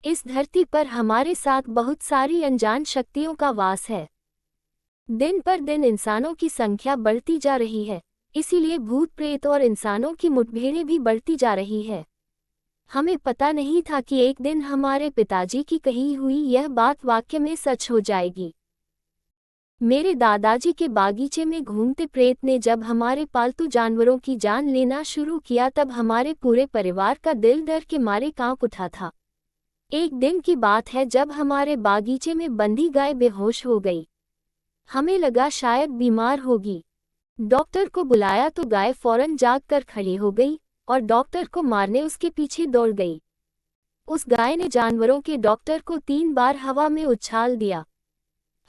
इस धरती पर हमारे साथ बहुत सारी अनजान शक्तियों का वास है। दिन पर दिन इंसानों की संख्या बढ़ती जा रही है, इसीलिए भूत प्रेत और इंसानों की मुठभेड़ें भी बढ़ती जा रही है। हमें पता नहीं था कि एक दिन हमारे पिताजी की कही हुई यह बात वाकई में सच हो जाएगी। मेरे दादाजी के बागीचे में घूमते प्रेत ने जब हमारे पालतू जानवरों की जान लेना शुरू किया तब हमारे पूरे परिवार का दिल डर के मारे कांप उठा था। एक दिन की बात है जब हमारे बागीचे में बंधी गाय बेहोश हो गई। हमें लगा शायद बीमार होगी। डॉक्टर को बुलाया तो गाय फौरन जाग कर खड़ी हो गई और डॉक्टर को मारने उसके पीछे दौड़ गई। उस गाय ने जानवरों के डॉक्टर को 3 बार हवा में उछाल दिया।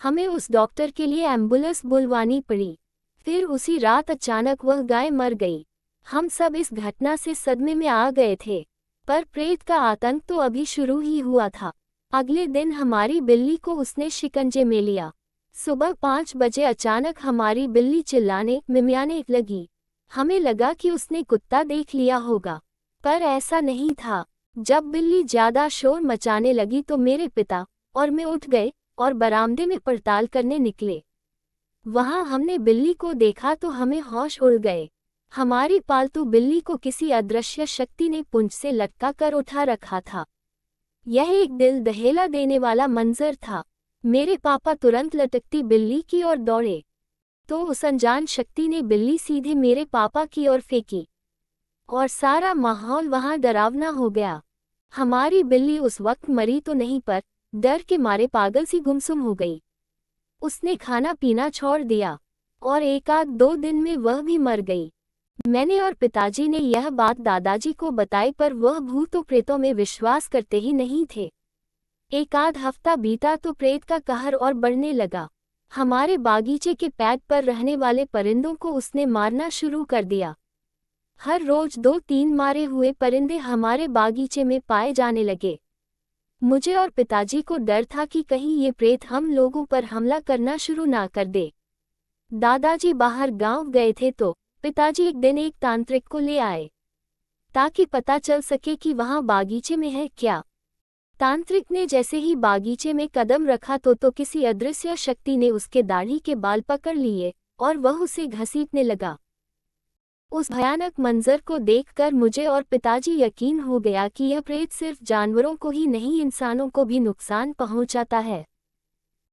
हमें उस डॉक्टर के लिए एम्बुलेंस बुलवानी पड़ी। फिर उसी रात अचानक वह गाय मर गई। हम सब इस घटना से सदमे में आ गए थे, पर प्रेत का आतंक तो अभी शुरू ही हुआ था। अगले दिन हमारी बिल्ली को उसने शिकंजे में लिया। सुबह 5 बजे अचानक हमारी बिल्ली चिल्लाने मिमियाने लगी। हमें लगा कि उसने कुत्ता देख लिया होगा, पर ऐसा नहीं था। जब बिल्ली ज्यादा शोर मचाने लगी तो मेरे पिता और मैं उठ गए और बरामदे में पड़ताल करने निकले। वहां हमने बिल्ली को देखा तो हमें होश उड़ गए। हमारी पालतू बिल्ली को किसी अदृश्य शक्ति ने पूंछ से लटका कर उठा रखा था। यह एक दिल दहला देने वाला मंजर था। मेरे पापा तुरंत लटकती बिल्ली की ओर दौड़े, तो उस अनजान शक्ति ने बिल्ली सीधे मेरे पापा की ओर फेंकी और सारा माहौल वहां डरावना हो गया। हमारी बिल्ली उस वक्त मरी तो नहीं, पर डर के मारे पागल सी गुमसुम हो गई। उसने खाना पीना छोड़ दिया और 1-2 दिन में वह भी मर गई। मैंने और पिताजी ने यह बात दादाजी को बताई, पर वह भूतों प्रेतों में विश्वास करते ही नहीं थे। 1-आध हफ्ता बीता तो प्रेत का कहर और बढ़ने लगा। हमारे बागीचे के पैड पर रहने वाले परिंदों को उसने मारना शुरू कर दिया। हर रोज 2-3 मारे हुए परिंदे हमारे बागीचे में पाए जाने लगे। मुझे और पिताजी को डर था कि कहीं ये प्रेत हम लोगों पर हमला करना शुरू ना कर दे। दादाजी बाहर गांव गए थे तो पिताजी एक दिन एक तांत्रिक को ले आए, ताकि पता चल सके कि वहां बागीचे में है क्या। तांत्रिक ने जैसे ही बागीचे में कदम रखा तो किसी अदृश्य शक्ति ने उसके दाढ़ी के बाल पकड़ लिए और वह उसे घसीटने लगा। उस भयानक मंजर को देखकर मुझे और पिताजी यकीन हो गया कि यह प्रेत सिर्फ जानवरों को ही नहीं, इंसानों को भी नुकसान पहुंचाता है।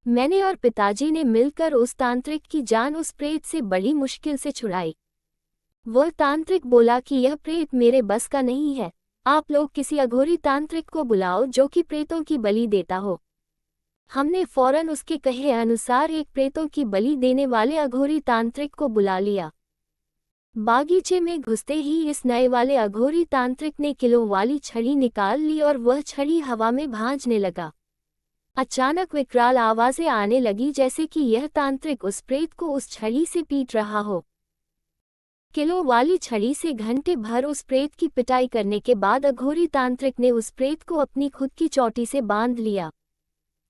मैंने और पिताजी ने मिलकर उस तांत्रिक की जान उस प्रेत से बड़ी मुश्किल से छुड़ाई। वह तांत्रिक बोला कि यह प्रेत मेरे बस का नहीं है, आप लोग किसी अघोरी तांत्रिक को बुलाओ जो कि प्रेतों की बलि देता हो। हमने फौरन उसके कहे अनुसार एक प्रेतों की बलि देने वाले अघोरी तांत्रिक को बुला लिया। बागीचे में घुसते ही इस नए वाले अघोरी तांत्रिक ने किलो वाली छड़ी निकाल ली और वह छड़ी हवा में भांजने लगा। अचानक विकराल आवाजें आने लगी, जैसे कि यह तांत्रिक उस प्रेत को उस छड़ी से पीट रहा हो। किलो वाली छड़ी से घंटे भर उस प्रेत की पिटाई करने के बाद अघोरी तांत्रिक ने उस प्रेत को अपनी खुद की चोटी से बांध लिया।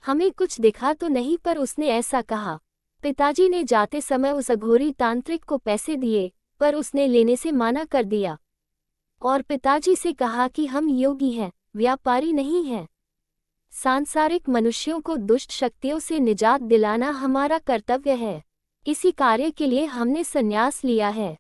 हमें कुछ दिखा तो नहीं, पर उसने ऐसा कहा। पिताजी ने जाते समय उस अघोरी तांत्रिक को पैसे दिए, पर उसने लेने से मना कर दिया और पिताजी से कहा कि हम योगी हैं, व्यापारी नहीं हैं। सांसारिक मनुष्यों को दुष्ट शक्तियों से निजात दिलाना हमारा कर्तव्य है। इसी कार्य के लिए हमने संन्यास लिया है।